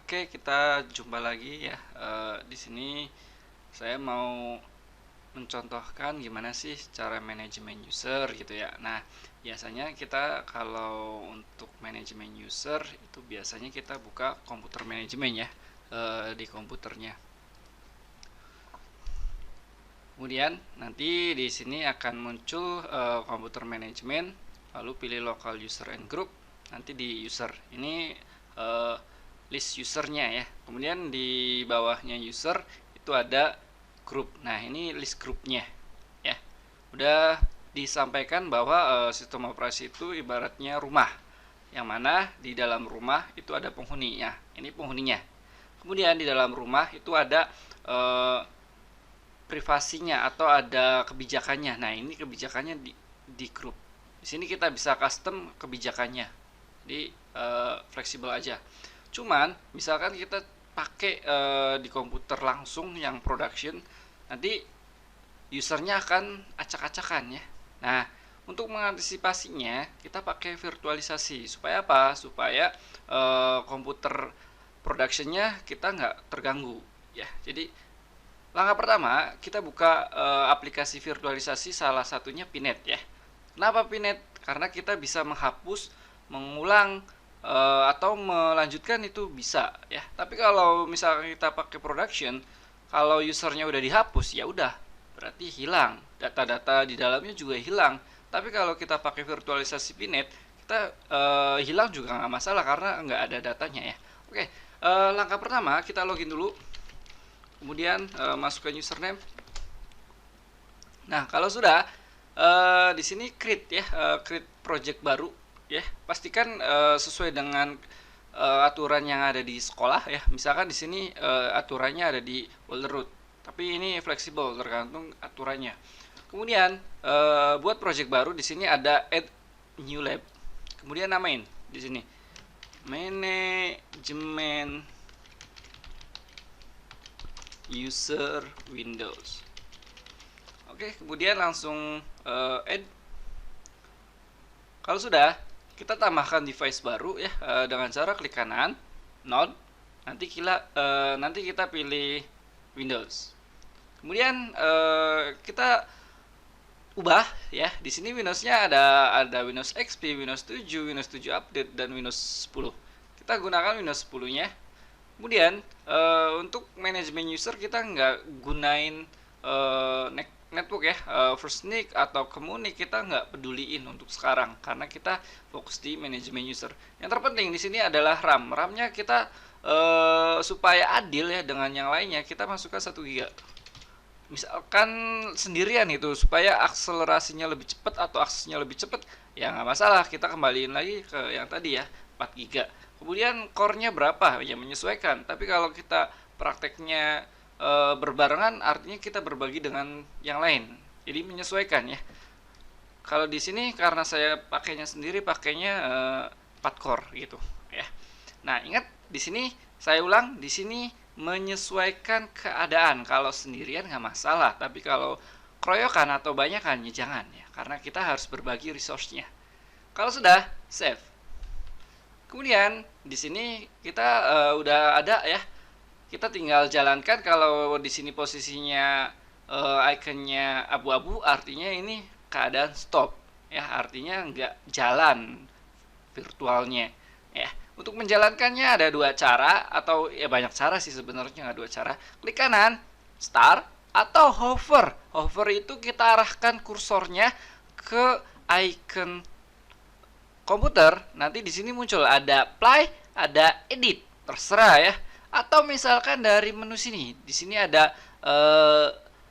Oke, kita jumpa lagi ya. Di sini saya mau mencontohkan gimana sih cara manajemen user gitu ya. Nah, biasanya kita kalau untuk manajemen user itu biasanya kita buka komputer manajemen ya, di komputernya. Kemudian nanti di sini akan muncul komputer manajemen, lalu pilih local user and group. Nanti di user ini list usernya ya. Kemudian di bawahnya user itu ada group. Nah, ini list grupnya ya. Udah disampaikan bahwa sistem operasi itu ibaratnya rumah, yang mana di dalam rumah itu ada penghuni ya. Ini penghuninya. Kemudian di dalam rumah itu ada privasinya atau ada kebijakannya. Nah, ini kebijakannya di grup. Di sini kita bisa custom kebijakannya. Di fleksibel aja. Cuman misalkan kita pakai di komputer langsung yang production, nanti usernya akan acak-acakan ya. Nah, untuk mengantisipasinya kita pakai virtualisasi. Supaya apa? Supaya komputer productionnya kita nggak terganggu ya. Jadi langkah pertama kita buka aplikasi virtualisasi, salah satunya Pinet ya. Kenapa Pinet? Karena kita bisa menghapus, mengulang atau melanjutkan itu bisa ya. Tapi kalau misalkan kita pakai production, kalau usernya udah dihapus ya udah, berarti hilang. Data-data di dalamnya juga hilang. Tapi kalau kita pakai virtualisasi Pinet, kita hilang juga nggak masalah karena nggak ada datanya ya. Oke, langkah pertama kita login dulu. Kemudian masukkan username. Nah, kalau sudah di sini create ya, create project baru ya. Pastikan sesuai dengan aturan yang ada di sekolah ya. Misalkan di sini aturannya ada di folder root. Tapi ini fleksibel tergantung aturannya. Kemudian buat project baru di sini ada add new lab. Kemudian namain di sini manajemen user Windows. Oke, kemudian langsung add. Kalau sudah, kita tambahkan device baru ya dengan cara klik kanan, node, nanti kita pilih Windows. Kemudian kita ubah ya. Di sini Windows-nya ada Windows XP, Windows 7, Windows 7 Update dan Windows 10. Kita gunakan Windows 10-nya. Kemudian untuk manajemen user kita nggak gunain network ya, first nick atau communic kita nggak peduliin untuk sekarang karena kita fokus di manajemen user. Yang terpenting di sini adalah RAM. RAM-nya kita supaya adil ya dengan yang lainnya, kita masukkan 1 GB. Misalkan sendirian itu supaya akselerasinya lebih cepat atau aksesnya lebih cepat, ya nggak masalah, kita kembaliin lagi ke yang tadi ya, 4 GB. Kemudian core-nya berapa? Ya menyesuaikan. Tapi kalau kita prakteknya berbarengan, artinya kita berbagi dengan yang lain. Jadi menyesuaikan ya. Kalau di sini karena saya pakainya sendiri, pakainya 4 core gitu ya. Nah, ingat di sini saya ulang, di sini menyesuaikan keadaan. Kalau sendirian nggak masalah, tapi kalau keroyokan atau banyakan ya jangan ya, karena kita harus berbagi resource-nya. Kalau sudah, save. Kemudian di sini kita udah ada ya. Kita tinggal jalankan. Kalau di sini posisinya ikonnya abu-abu, artinya ini keadaan stop ya, artinya nggak jalan virtualnya ya. Untuk menjalankannya ada 2 cara, atau ya banyak cara sih sebenarnya, nggak 2 cara. Klik kanan start atau hover. Hover itu kita arahkan kursornya ke icon komputer. Nanti di sini muncul ada play, ada edit, terserah ya. Atau misalkan dari menu sini, di sini ada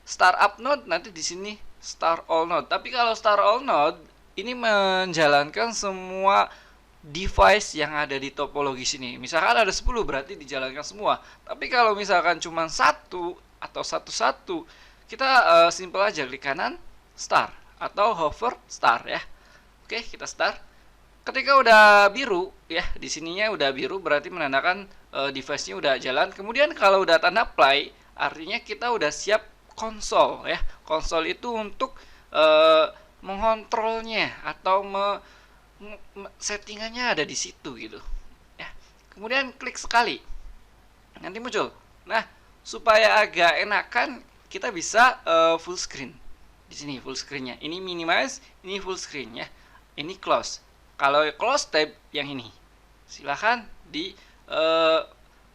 startup node, nanti di sini start all node. Tapi kalau start all node ini menjalankan semua device yang ada di topologi sini. Misalkan ada 10 berarti dijalankan semua. Tapi kalau misalkan cuma satu atau satu-satu, kita simple aja klik kanan start atau hover start ya. Oke, kita start. Ketika udah biru ya, di sininya udah biru berarti menandakan device-nya udah jalan. Kemudian kalau udah tanda play, artinya kita udah siap konsol ya. Konsol itu untuk mengontrolnya atau settingannya ada di situ gitu ya. Kemudian klik sekali. nanti muncul. Nah, supaya agak enakan kita bisa full screen. Di sini full screen-nya. Ini minimize, ini full screen ya. Ini close. Kalau close tab yang ini. Silahkan di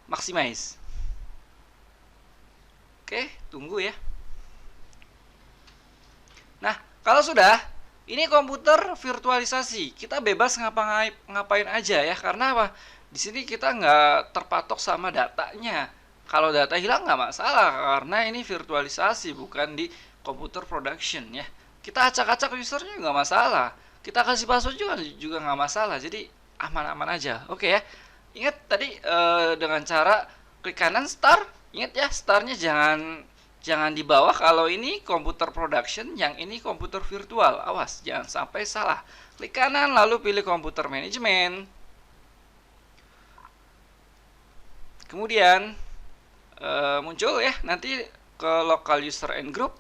maximize. Oke, tunggu ya. Nah, kalau sudah, ini komputer virtualisasi. Kita bebas ngapain aja ya. Karena apa? Di sini kita nggak terpatok sama datanya. Kalau data hilang nggak masalah, karena ini virtualisasi, bukan di komputer production ya. Kita acak-acak usernya nggak masalah. Kita kasih password juga nggak masalah. Jadi aman-aman aja. Oke ya. Ingat tadi dengan cara klik kanan start. Ingat ya, startnya jangan di bawah. Kalau ini komputer production, yang ini komputer virtual. Awas, jangan sampai salah. Klik kanan lalu pilih komputer manajemen. Kemudian muncul ya nanti ke local user and group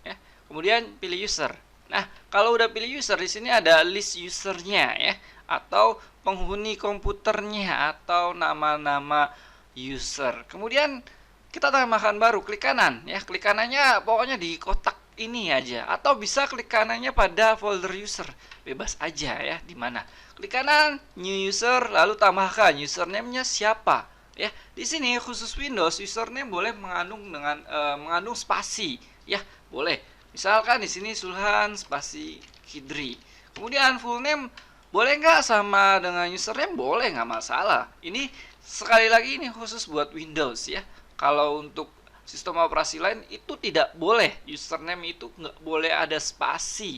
ya. Kemudian pilih user. Nah, kalau udah pilih user, di sini ada list usernya ya, atau penghuni komputernya, atau nama-nama user. Kemudian kita tambahkan baru, klik kanan ya. Klik kanannya pokoknya di kotak ini aja, atau bisa klik kanannya pada folder user, bebas aja ya di mana. Klik kanan new user lalu tambahkan username-nya siapa. Ya, di sini khusus Windows username boleh mengandung spasi, ya, boleh. Misalkan di sini Sulhan spasi Kidri. Kemudian full name boleh nggak sama dengan username? Boleh, nggak masalah. Ini sekali lagi ini khusus buat Windows ya. Kalau untuk sistem operasi lain itu tidak boleh. Username itu nggak boleh ada spasi.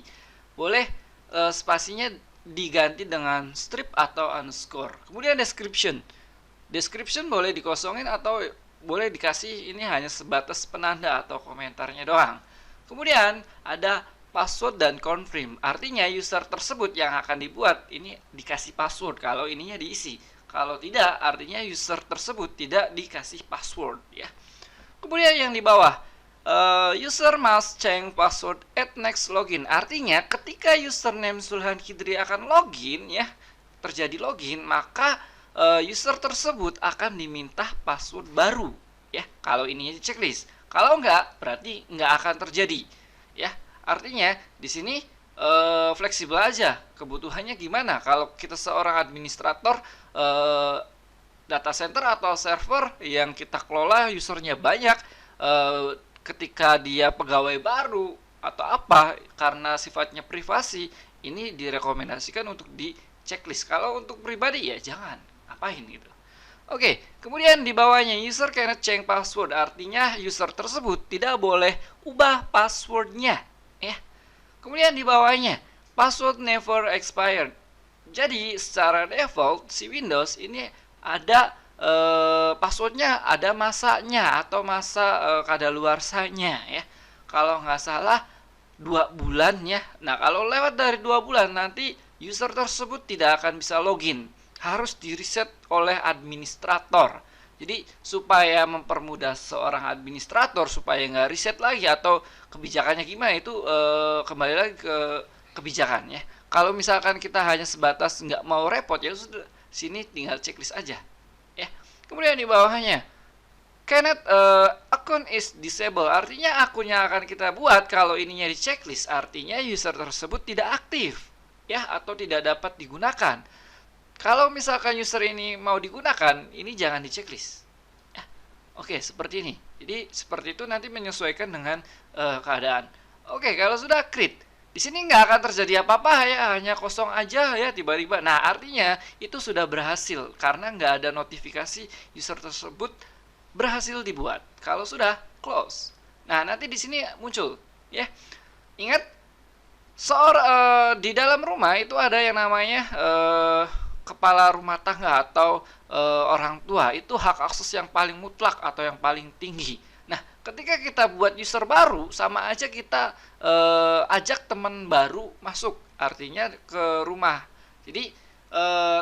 Boleh spasinya diganti dengan strip atau underscore. Kemudian description. Description boleh dikosongin atau boleh dikasih ini hanya sebatas penanda atau komentarnya doang. Kemudian ada password dan confirm. Artinya user tersebut yang akan dibuat ini dikasih password kalau ininya diisi. Kalau tidak, artinya user tersebut tidak dikasih password ya. Kemudian yang di bawah user must change password at next login. Artinya ketika username Sulhan Kidri akan login ya, terjadi login, maka user tersebut akan diminta password baru ya, kalau ininya di checklist. Kalau enggak, berarti enggak akan terjadi ya. Artinya di sini fleksibel aja, kebutuhannya gimana. Kalau kita seorang administrator data center atau server yang kita kelola usernya banyak, ketika dia pegawai baru atau apa, karena sifatnya privasi, ini direkomendasikan untuk di checklist. Kalau untuk pribadi ya jangan, ngapain gitu. Oke, kemudian di bawahnya user cannot change password, artinya user tersebut tidak boleh ubah passwordnya ya. Kemudian di bawahnya password never expired. Jadi secara default si Windows ini ada passwordnya ada masanya atau masa kadaluarsanya ya. Kalau nggak salah 2 bulan ya. Nah, kalau lewat dari 2 bulan nanti user tersebut tidak akan bisa login, harus di reset oleh administrator. Jadi supaya mempermudah seorang administrator supaya nggak reset lagi atau kebijakannya gimana itu kembali lagi ke kebijakan ya. Kalau misalkan kita hanya sebatas nggak mau repot ya sudah, sini tinggal checklist aja ya. Kemudian di bawahnya cannot account is disabled, artinya akun yang akan kita buat kalau ininya di checklist artinya user tersebut tidak aktif ya, atau tidak dapat digunakan. Kalau misalkan user ini mau digunakan, ini jangan di checklist ya. Oke, seperti ini. Jadi seperti itu nanti menyesuaikan dengan keadaan. Oke, kalau sudah create, di sini nggak akan terjadi apa-apa ya, hanya kosong aja ya tiba-tiba. Nah, artinya itu sudah berhasil karena nggak ada notifikasi user tersebut berhasil dibuat. Kalau sudah close, nah nanti di sini muncul ya. Ingat, di dalam rumah itu ada yang namanya kepala rumah tangga atau orang tua. Itu hak akses yang paling mutlak atau yang paling tinggi. Nah, ketika kita buat user baru, sama aja kita ajak teman baru masuk, artinya ke rumah. Jadi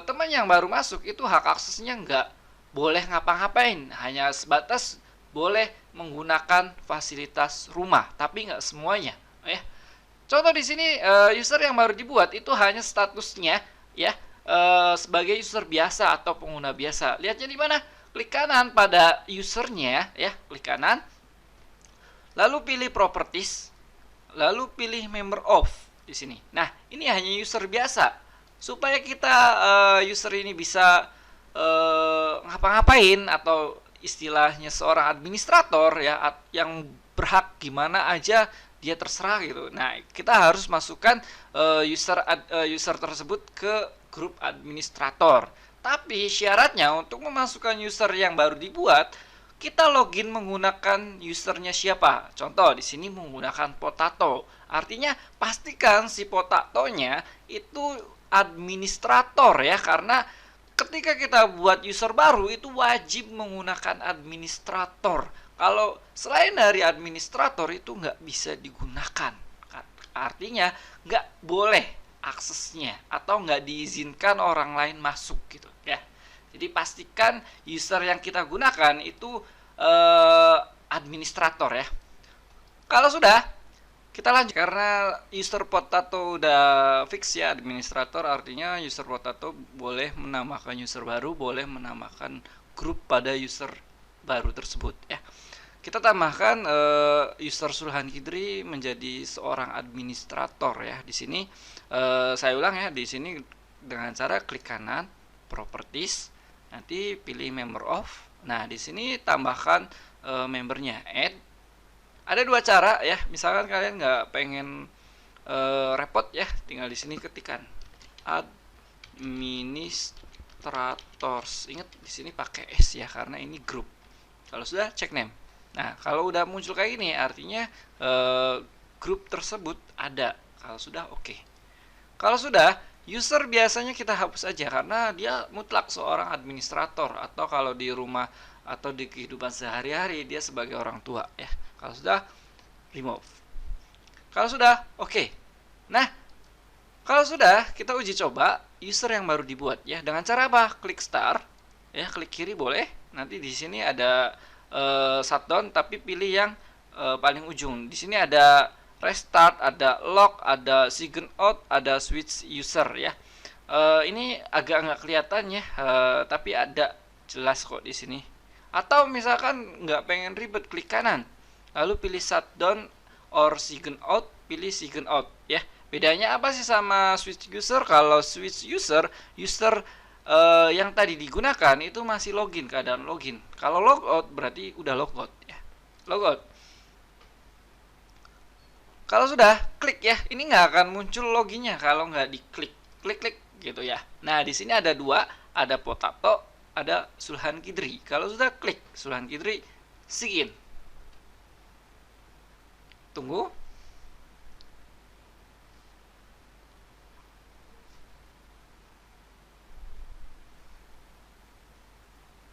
teman yang baru masuk itu hak aksesnya nggak boleh ngapa-ngapain, hanya sebatas boleh menggunakan fasilitas rumah, tapi nggak semuanya ya. Contoh di sini user yang baru dibuat itu hanya statusnya ya sebagai user biasa atau pengguna biasa. Lihatnya di mana? klik kanan pada usernya ya, klik kanan, lalu pilih properties, lalu pilih member of di sini. Nah, ini hanya user biasa. Supaya kita user ini bisa ngapa-ngapain atau istilahnya seorang administrator ya, yang berhak gimana aja dia terserah gitu. Nah, kita harus masukkan user tersebut ke grup administrator. Tapi syaratnya untuk memasukkan user yang baru dibuat, kita login menggunakan usernya siapa. Contoh di sini menggunakan potato. Artinya pastikan si potatonya itu administrator ya, karena ketika kita buat user baru itu wajib menggunakan administrator. Kalau selain dari administrator itu nggak bisa digunakan. Artinya nggak boleh aksesnya atau nggak diizinkan orang lain masuk gitu ya. Jadi pastikan user yang kita gunakan itu administrator ya. Kalau sudah, kita lanjut karena user potato udah fix ya administrator, artinya user potato boleh menambahkan user baru, boleh menambahkan grup pada user baru tersebut ya. Kita tambahkan user Sulhan Kidri menjadi seorang administrator ya. Di sini saya ulang ya, di sini dengan cara klik kanan, properties, nanti pilih member of. Nah, di sini tambahkan membernya, add. Ada dua cara ya, misalkan kalian nggak pengen repot ya, tinggal di sini ketikan administrators. Ingat di sini pakai S ya, karena ini grup. Kalau sudah, check name. Nah, kalau udah muncul kayak gini, artinya grup tersebut ada. Kalau sudah, oke. Kalau sudah, user biasanya kita hapus aja karena dia mutlak seorang administrator, atau kalau di rumah atau di kehidupan sehari-hari dia sebagai orang tua ya. Kalau sudah, remove. Kalau sudah, oke. Nah, kalau sudah, kita uji coba user yang baru dibuat ya. Dengan cara apa? Klik start ya, klik kiri boleh. Nanti di sini ada shutdown, tapi pilih yang paling ujung. Di sini ada restart, ada lock, ada sign out, ada switch user ya. Ini agak nggak kelihatan ya, tapi ada jelas kok di sini. Atau misalkan nggak pengen ribet, klik kanan, lalu pilih shutdown or sign out, pilih sign out ya. Bedanya apa sih sama switch user? Kalau switch user yang tadi digunakan itu masih login, keadaan login. Kalau logout berarti udah logout ya. Logout. Kalau sudah, klik ya. Ini nggak akan muncul loginnya kalau nggak diklik. Klik gitu ya. Nah, di sini ada dua, ada potato, ada Sulhan Kidri. Kalau sudah klik Sulhan Kidri, sign. Tunggu.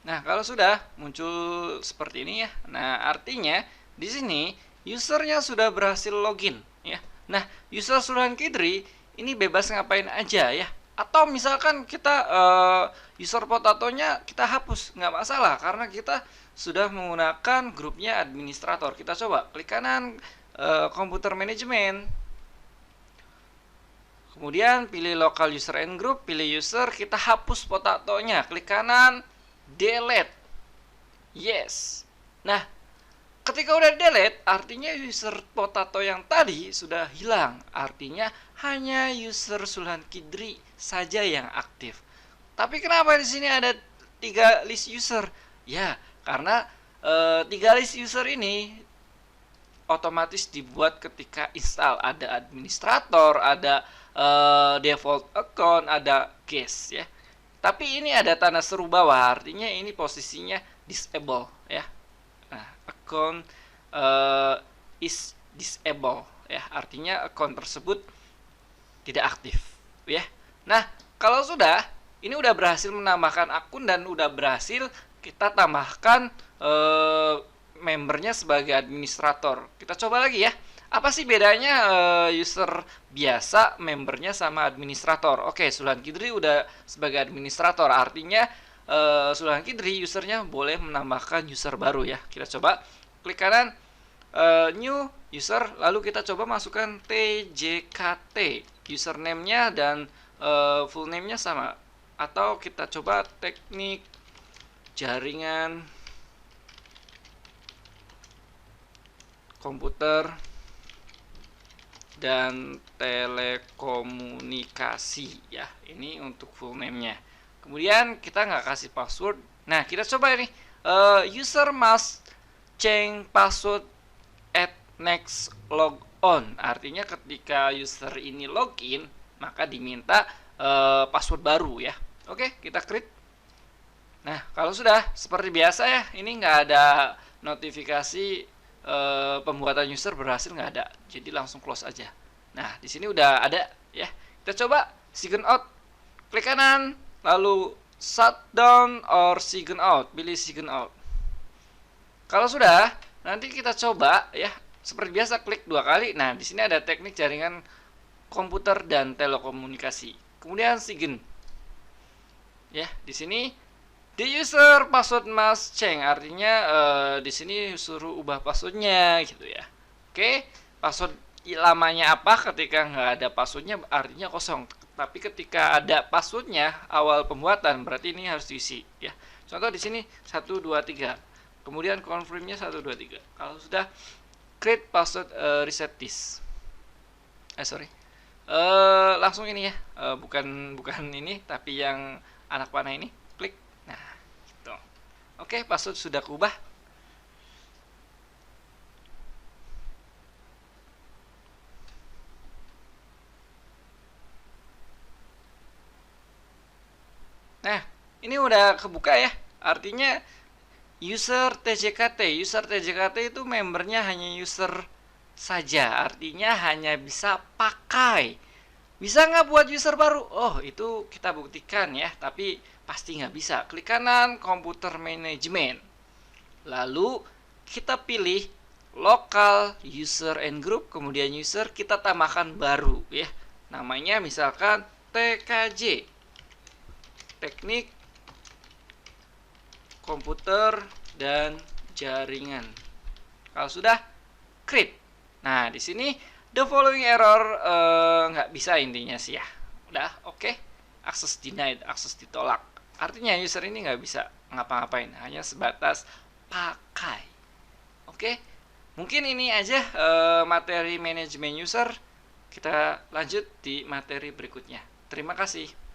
Nah, kalau sudah muncul seperti ini ya. Nah, artinya di sini usernya sudah berhasil login ya. Nah, user Sulhan Kidri ini bebas ngapain aja ya. Atau misalkan kita user potatonya kita hapus, nggak masalah karena kita sudah menggunakan grupnya administrator. Kita coba klik kanan, komputer manajemen, kemudian pilih local user and group, pilih user, kita hapus potatonya, klik kanan, delete, yes. Nah, ketika udah delete, artinya user potato yang tadi sudah hilang. Artinya hanya user Sulhan Kidri saja yang aktif. Tapi kenapa di sini ada 3 list user? Ya, karena 3 list user ini otomatis dibuat ketika install. Ada administrator, ada default account, ada guest ya. Tapi ini ada tanda seru bawah, artinya ini posisinya disable ya. Nah, account is disable ya, artinya account tersebut tidak aktif ya. Nah, kalau sudah, ini udah berhasil menambahkan akun dan udah berhasil kita tambahkan membernya sebagai administrator. Kita coba lagi ya. Apa sih bedanya user biasa, membernya sama administrator? Oke, Sulhan Kidri udah sebagai administrator, artinya Sulhan Kidri usernya boleh menambahkan user baru ya. Kita coba klik kanan, new user, lalu kita coba masukkan TJKT, username-nya dan full name-nya sama. Atau kita coba teknik jaringan komputer dan telekomunikasi ya. Ini untuk full name-nya. Kemudian kita nggak kasih password. Nah, kita coba ini user must change password at next log on. Artinya ketika user ini login, maka diminta password baru ya. Oke, kita create. Nah, kalau sudah seperti biasa ya, ini nggak ada notifikasi pembuatan user berhasil, nggak ada. Jadi langsung close aja. Nah, di sini udah ada ya. Kita coba sign out. Klik kanan, lalu shutdown or sign out. Pilih sign out. Kalau sudah, nanti kita coba ya. Seperti biasa klik 2 kali. Nah, di sini ada teknik jaringan komputer dan telekomunikasi. Kemudian sign. Ya, di sini the user password must change, artinya di sini suruh ubah passwordnya gitu ya. Oke, password lamanya apa? Ketika nggak ada passwordnya artinya kosong. Tapi ketika ada passwordnya awal pembuatan berarti ini harus diisi ya. Contoh di sini 1 2 3. Kemudian confirmnya 1 2 3. Kalau sudah create password reset this. Langsung ini ya. Bukan ini tapi yang anak panah ini. Klik. Nah, gitu. Oke, password sudah kubah. Nah, ini udah kebuka ya. Artinya user TJKT itu membernya hanya user saja. Artinya hanya bisa pakai. Bisa nggak buat user baru? Oh, itu kita buktikan ya. Tapi pasti nggak bisa. Klik kanan, komputer management. Lalu kita pilih local user and group. Kemudian user kita tambahkan baru ya. Namanya misalkan TKJ. Teknik komputer dan jaringan. Kalau sudah create. Nah, di sini the following error nggak bisa intinya sih ya. Udah oke. Akses denied, akses ditolak. Artinya user ini nggak bisa ngapa-ngapain, hanya sebatas pakai. Oke. Mungkin ini aja materi manajemen user. Kita lanjut di materi berikutnya. Terima kasih.